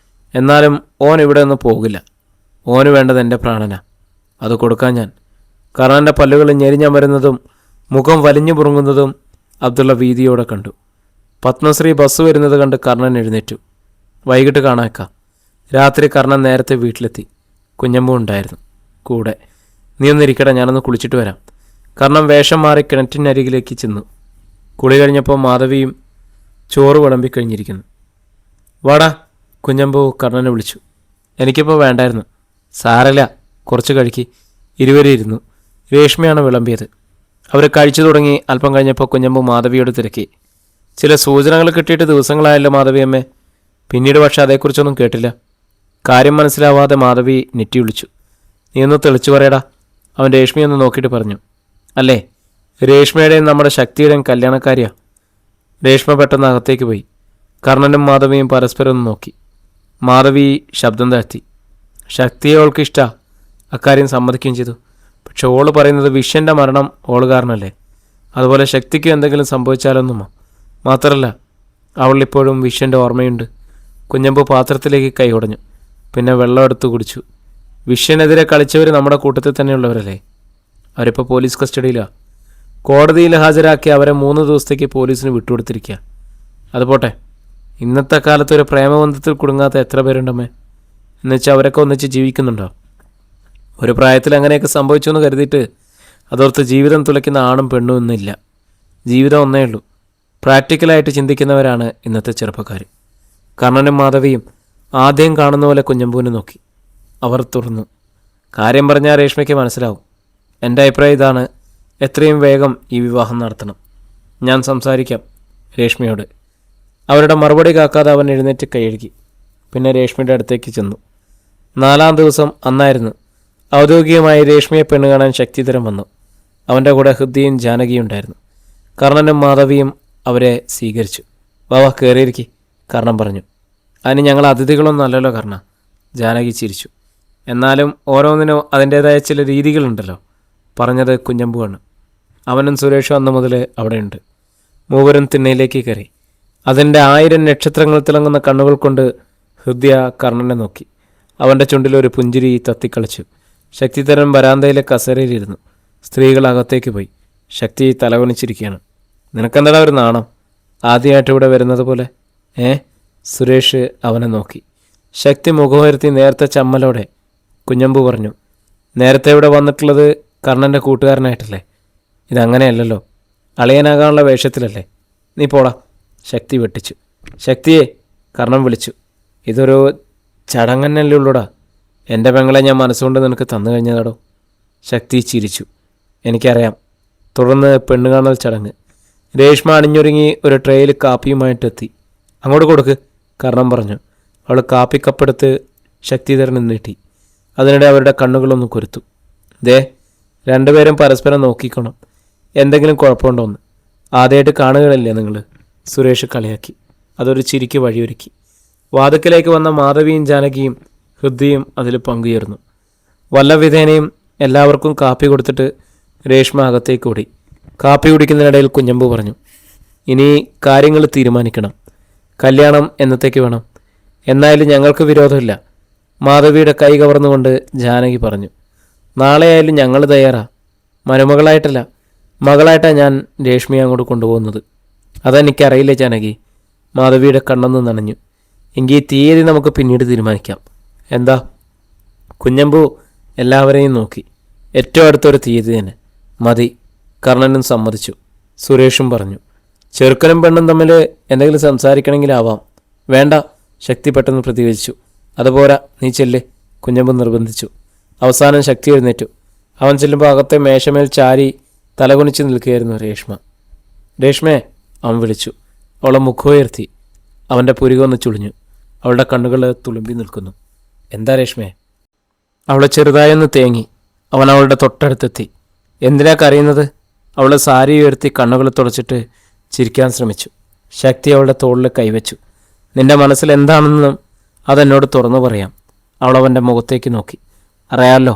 എന്നാലും ഓൻ ഇവിടെ ഒന്നും പോകില്ല. ഓന് വേണ്ടത് എൻ്റെ പ്രാണനാ. അത് കൊടുക്കാൻ ഞാൻ. കർണൻ്റെ പല്ലുകൾ ഞെരിഞ്ഞമരുന്നതും മുഖം വലിഞ്ഞു പുറങ്ങുന്നതും അബ്ദുള്ള ഭീതിയോടെ കണ്ടു. പത്മശ്രീ ബസ് വരുന്നത് കണ്ട് കർണൻ എഴുന്നേറ്റു. വൈകിട്ട് കാണാക്കാം. രാത്രി കർണൻ നേരത്തെ വീട്ടിലെത്തി. കുഞ്ഞമ്മ ഉണ്ടായിരുന്നു കൂടെ. നീ ഒന്നിരിക്കട്ടെ, ഞാനൊന്ന് കുളിച്ചിട്ട് വരാം. കർണൻ വേഷം മാറി കിണറ്റിനരികിലേക്ക് ചെന്നു. കുളി കഴിഞ്ഞപ്പോൾ മാധവിയും ചോറ് വിളമ്പിക്കഴിഞ്ഞിരിക്കുന്നു. വാടാ, കുഞ്ഞമ്പു കർണനെ വിളിച്ചു. എനിക്കിപ്പോൾ വേണ്ടായിരുന്നു. സാരല്ല, കുറച്ച് കഴിക്കി. ഇരുവരും ഇരുന്നു. രേഷ്മയാണ് വിളമ്പിയത്. അവർ കഴിച്ചു തുടങ്ങി. അല്പം കഴിഞ്ഞപ്പോൾ കുഞ്ഞമ്പു മാധവിയോട് തിരക്കി. ചില സൂചനകൾ കിട്ടിയിട്ട് ദിവസങ്ങളായല്ലോ മാധവിയമ്മേ. പിന്നീട് പക്ഷെ അതേക്കുറിച്ചൊന്നും കേട്ടില്ല. കാര്യം മനസ്സിലാവാതെ മാധവി നെറ്റി വിളിച്ചു. നീ ഒന്ന് തെളിച്ചു പറയടാ, അവൻ രേഷ്മയൊന്ന് നോക്കിയിട്ട് പറഞ്ഞു. അല്ലേ, രേഷ്മയുടെയും നമ്മുടെ ശക്തിയുടെയും കല്യാണക്കാരിയാ. രേഷ്മ പെട്ടെന്ന് അകത്തേക്ക് പോയി. കർണനും മാധവിയും പരസ്പരം ഒന്ന് നോക്കി. മാധവി ശബ്ദം താഴ്ത്തി. ശക്തിയെ ഓൾക്ക് ഇഷ്ടാ. അക്കാര്യം സമ്മതിക്കുകയും ചെയ്തു. പക്ഷെ ഓള് പറയുന്നത് വിഷ്യൻ്റെ മരണം ഓള് കാരണമല്ലേ. അതുപോലെ ശക്തിക്ക് എന്തെങ്കിലും സംഭവിച്ചാലൊന്നും മാത്രമല്ല, അവളിപ്പോഴും വിഷ്യൻ്റെ ഓർമ്മയുണ്ട്. കുഞ്ഞമ്പു പാത്രത്തിലേക്ക് കൈ കുടഞ്ഞു. പിന്നെ വെള്ളം എടുത്തു കുടിച്ചു. വിഷ്യനെതിരെ കളിച്ചവർ നമ്മുടെ കൂട്ടത്തിൽ തന്നെയുള്ളവരല്ലേ. അവരിപ്പോൾ പോലീസ് കസ്റ്റഡിയിലാണ്. കോടതിയിൽ ഹാജരാക്കി അവരെ 3 ദിവസത്തേക്ക് പോലീസിന് വിട്ടുകൊടുത്തിരിക്കുക. അതുപോട്ടെ, ഇന്നത്തെ കാലത്ത് ഒരു പ്രേമബന്ധത്തിൽ കുടുങ്ങാത്ത എത്ര പേരുണ്ടമ്മേ? എന്നുവെച്ചാൽ അവരൊക്കെ ഒന്നിച്ച് ജീവിക്കുന്നുണ്ടോ? ഒരു പ്രായത്തിൽ അങ്ങനെയൊക്കെ സംഭവിച്ചു എന്ന് കരുതിയിട്ട് അതോർത്ത് ജീവിതം തുലയ്ക്കുന്ന ആണും പെണ്ണും ഒന്നുമില്ല. ജീവിതം ഒന്നേ ഉള്ളൂ. പ്രാക്ടിക്കലായിട്ട് ചിന്തിക്കുന്നവരാണ് ഇന്നത്തെ ചെറുപ്പക്കാർ. കർണനും മാധവിയും ആദ്യം കാണുന്ന പോലെ കുഞ്ഞമ്പൂവിനെ നോക്കി. അവർ തുറന്നു. കാര്യം പറഞ്ഞാൽ രേഷ്മയ്ക്ക് മനസ്സിലാവും. എൻ്റെ അഭിപ്രായം ഇതാണ്, എത്രയും വേഗം ഈ വിവാഹം നടത്തണം. ഞാൻ സംസാരിക്കാം. രേഷ്മയോട്. അവരുടെ മറുപടി കാക്കാതെ അവൻ എഴുന്നേറ്റ് കൈയഴുകി. പിന്നെ രേഷ്മയുടെ അടുത്തേക്ക് ചെന്നു. 4-ാം ദിവസം അന്നായിരുന്നു ഔദ്യോഗികമായി രേഷ്മയെ പെണ്ണ് കാണാൻ ശക്തിധരൻ വന്നു. അവൻ്റെ കൂടെ ഹൃദ്യയും ജാനകിയും ഉണ്ടായിരുന്നു. കർണനും മാധവിയും അവരെ സ്വീകരിച്ചു. വാ കയറിയിരിക്കി, കർണൻ പറഞ്ഞു. അതിന് ഞങ്ങൾ അതിഥികളൊന്നും അല്ലല്ലോ കർണ, ജാനകി ചിരിച്ചു. എന്നാലും ഓരോന്നിനും അതിൻ്റേതായ ചില രീതികളുണ്ടല്ലോ, പറഞ്ഞത് കുഞ്ഞമ്പുവാണ്. അവനും സുരേഷും അന്ന് മുതൽ അവിടെയുണ്ട്. മൂവരും തിണ്ണയിലേക്ക് കയറി. അതിൻ്റെ 1000 നക്ഷത്രങ്ങൾ തിളങ്ങുന്ന കണ്ണുകൾ കൊണ്ട് ഹൃദയ കർണനെ നോക്കി. അവൻ്റെ ചുണ്ടിലൊരു പുഞ്ചിരി തത്തിക്കളിച്ചു. ശക്തിധരൻ വരാന്തയിലെ കസേരയിലിരുന്നു. സ്ത്രീകൾ അകത്തേക്ക് പോയി. ശക്തി തലകുനിച്ചിരിക്കുകയാണ്. നിനക്കെന്താടാ ഒരു നാണം, ആദ്യമായിട്ട് ഇവിടെ വരുന്നത് പോലെ? സുരേഷ് അവനെ നോക്കി. ശക്തി മുഖമുയർത്തി നേരത്തെ ചമ്മലോടെ കുഞ്ഞമ്പു പറഞ്ഞു. നേരത്തെ ഇവിടെ വന്നിട്ടുള്ളത് കർണൻ്റെ കൂട്ടുകാരനായിട്ടല്ലേ? ഇതങ്ങനെയല്ലല്ലോ, അളിയനാകാനുള്ള വേഷത്തിലല്ലേ? നീ പോടാ, ശക്തി വെട്ടിച്ചു. ശക്തിയെ, കർണൻ വിളിച്ചു. ഇതൊരു ചടങ്ങന്നല്ലേ ഉള്ളൂടാ. എൻ്റെ പെങ്ങളെ ഞാൻ മനസ്സുകൊണ്ട് നിനക്ക് തന്നു കഴിഞ്ഞതാടോ. ശക്തി ചിരിച്ചു. എനിക്കറിയാം. തുടർന്ന് പെണ്ണുകാണൽ ചടങ്ങ്. രേഷ്മ അണിഞ്ഞൊരുങ്ങി ഒരു ട്രേയിൽ കാപ്പിയുമായിട്ടെത്തി. അങ്ങോട്ട് കൊടുക്ക്, കർണൻ പറഞ്ഞു. അവൾ കാപ്പിക്കപ്പെടുത്ത് ശക്തിധരൻ നീട്ടി. അതിനിടെ അവരുടെ കണ്ണുകളൊന്ന് കുരുത്തു. ദേ, രണ്ടുപേരും പരസ്പരം നോക്കിക്കണം, എന്തെങ്കിലും കുഴപ്പമുണ്ടോന്ന്. ആദ്യമായിട്ട് കാണുകയല്ലേ നിങ്ങൾ? സുരേഷ് കളിയാക്കി. അതൊരു ചിരിക്ക് വഴിയൊരുക്കി. വാതുക്കലേക്ക് വന്ന മാധവിയും ജാനകിയും ഹൃദ്യയും അതിൽ പങ്കുചേർന്നു. വല്ലവിധേനയും എല്ലാവർക്കും കാപ്പി കൊടുത്തിട്ട് രേഷ്മ അകത്തേക്ക് ഓടി. കാപ്പി കുടിക്കുന്നതിനിടയിൽ കുഞ്ഞമ്പു പറഞ്ഞു. ഇനി കാര്യങ്ങൾ തീരുമാനിക്കണം. കല്യാണം എന്നത്തേക്ക് വേണം? എന്നായാലും ഞങ്ങൾക്ക് വിരോധമില്ല, മാധവിയുടെ കൈ കവർന്നുകൊണ്ട് ജാനകി പറഞ്ഞു. നാളെ ആയാലും ഞങ്ങൾ തയ്യാറാ. മരുമകളായിട്ടല്ല, മകളായിട്ടാണ് ഞാൻ രേഷ്മയെ അങ്ങോട്ട് കൊണ്ടുപോകുന്നത്. അതെനിക്കറിയില്ല ജാനകി. മാധവിയുടെ കണ്ണൊന്ന് നനഞ്ഞു. എങ്കിൽ തീയതി നമുക്ക് പിന്നീട് തീരുമാനിക്കാം. എന്താ? കുഞ്ഞമ്പു എല്ലാവരെയും നോക്കി. ഏറ്റവും അടുത്തൊരു തീയതി തന്നെ മതി. കർണനും സമ്മതിച്ചു. സുരേഷും പറഞ്ഞു. ചെറുക്കനും പെണ്ണും തമ്മിൽ എന്തെങ്കിലും സംസാരിക്കണമെങ്കിലാവാം. വേണ്ട, ശക്തി പെട്ടെന്ന് പ്രതികരിച്ചു. അതുപോരാ, നീ ചെല്ല്, കുഞ്ഞമ്പു നിർബന്ധിച്ചു. അവസാനം ശക്തി എഴുന്നേറ്റു. അവൻ ചെല്ലുമ്പോൾ അകത്തെ മേശമേൽ ചാരി തലകുനിച്ച് നിൽക്കുകയായിരുന്നു രേഷ്മ. രേഷ്മേ, അവൻ വിളിച്ചു. അവളെ മുഖമുയർത്തി. അവൻ്റെ പുരികൊന്ന് ചുളിഞ്ഞു. അവളുടെ കണ്ണുകൾ തുളുമ്പി നിൽക്കുന്നു. എന്താ രേഷ്മേ? അവളെ ചെറുതായൊന്ന് തേങ്ങി. അവൻ അവളുടെ തൊട്ടടുത്തെത്തി. എന്തിനാ കരയുന്നത്? അവൾ സാരി ഉയർത്തി കണ്ണുകൾ തുടച്ചിട്ട് ചിരിക്കാൻ ശ്രമിച്ചു. ശക്തി അവളുടെ തോളിൽ കൈവച്ചു. നിന്റെ മനസ്സിൽ എന്താണെന്നും അതെന്നോട് തുറന്നു പറയാം. അവൾ അവൻ്റെ മുഖത്തേക്ക് നോക്കി. അറിയാമല്ലോ,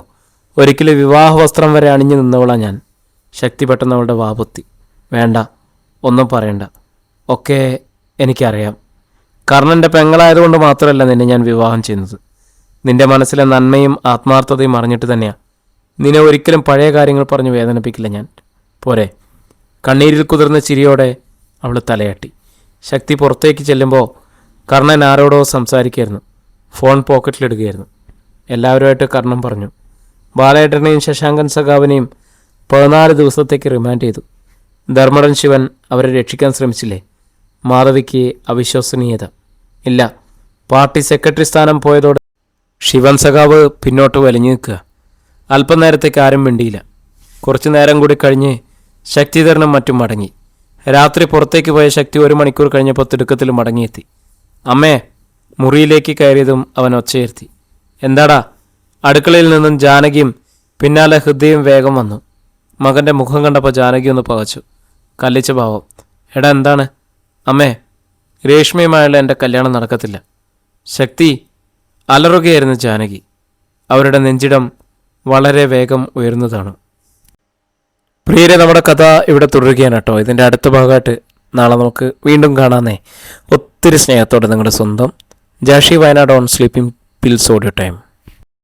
ഒരിക്കലും വിവാഹ വസ്ത്രം വരെ അണിഞ്ഞു നിന്നവളാ ഞാൻ. ശക്തി പെട്ടെന്ന് അവളുടെ വാപൊത്തി. വേണ്ട, ഒന്നും പറയണ്ട. ഒക്കെ എനിക്കറിയാം. കർണൻ്റെ പെങ്ങളായതുകൊണ്ട് മാത്രമല്ല നിന്നെ ഞാൻ വിവാഹം ചെയ്യുന്നത്. നിന്റെ മനസ്സിലെ നന്മയും ആത്മാർത്ഥതയും അറിഞ്ഞിട്ട് തന്നെയാണ്. നിന്നെ ഒരിക്കലും പഴയ കാര്യങ്ങൾ പറഞ്ഞ് വേദനിപ്പിക്കില്ല ഞാൻ. പോരെ? കണ്ണീരിൽ കുതിർന്ന ചിരിയോടെ അവൾ തലയാട്ടി. ശക്തി പുറത്തേക്ക് ചെല്ലുമ്പോൾ കർണൻ ആരോടോ സംസാരിക്കുകയായിരുന്നു. ഫോൺ പോക്കറ്റിലിടുകയായിരുന്നു. എല്ലാവരുമായിട്ട് കർണൻ പറഞ്ഞു. ബാലേട്ടനെയും ശശാങ്കൻ സഖാവിനെയും 14 ദിവസത്തേക്ക് റിമാൻഡ് ചെയ്തു. ധർമ്മടൻ ശിവൻ അവരെ രക്ഷിക്കാൻ ശ്രമിച്ചില്ലേ? മാധവിക്ക് അവിശ്വസനീയത. ഇല്ല, പാർട്ടി സെക്രട്ടറി സ്ഥാനം പോയതോടെ ശിവൻ സഖാവ് പിന്നോട്ട് വലിഞ്ഞു നിൽക്കുക. അല്പനേരത്തേക്ക് ആരും മിണ്ടിയില്ല. കുറച്ചു നേരം കൂടി കഴിഞ്ഞ് ശക്തിധരനും മറ്റും മടങ്ങി. രാത്രി പുറത്തേക്ക് പോയ ശക്തി 1 മണിക്കൂർ കഴിഞ്ഞപ്പോൾ തിടുക്കത്തിൽ മടങ്ങിയെത്തി. അമ്മേ, മുറിയിലേക്ക് കയറിയതും അവൻ ഒച്ചയുയർത്തി. എന്താടാ? അടുക്കളയിൽ നിന്നും ജാനകിയും പിന്നാലെ ഹൃദയം വേഗം വന്നു. മകൻ്റെ മുഖം കണ്ടപ്പോൾ ജാനകി ഒന്ന് പകച്ചു. കല്ലിച്ച ഭാവം. എടാ എന്താണ്? അമ്മേ, രേഷ്മയുമായുള്ള എൻ്റെ കല്യാണം നടക്കത്തില്ല. ശക്തി അലറുകയായിരുന്നു ജാനകി. അവരുടെ നെഞ്ചിടം വളരെ വേഗം ഉയർന്നതാണ്. പ്രിയരെ, നമ്മുടെ കഥ ഇവിടെ തുടരുകയാണ് കേട്ടോ. ഇതിൻ്റെ അടുത്ത ഭാഗമായിട്ട് നാളെ നമുക്ക് വീണ്ടും കാണാമെന്നേ. ഒത്തിരി സ്നേഹത്തോടെ നിങ്ങളുടെ സ്വന്തം Jashi Wayanad on sleeping pills audio time.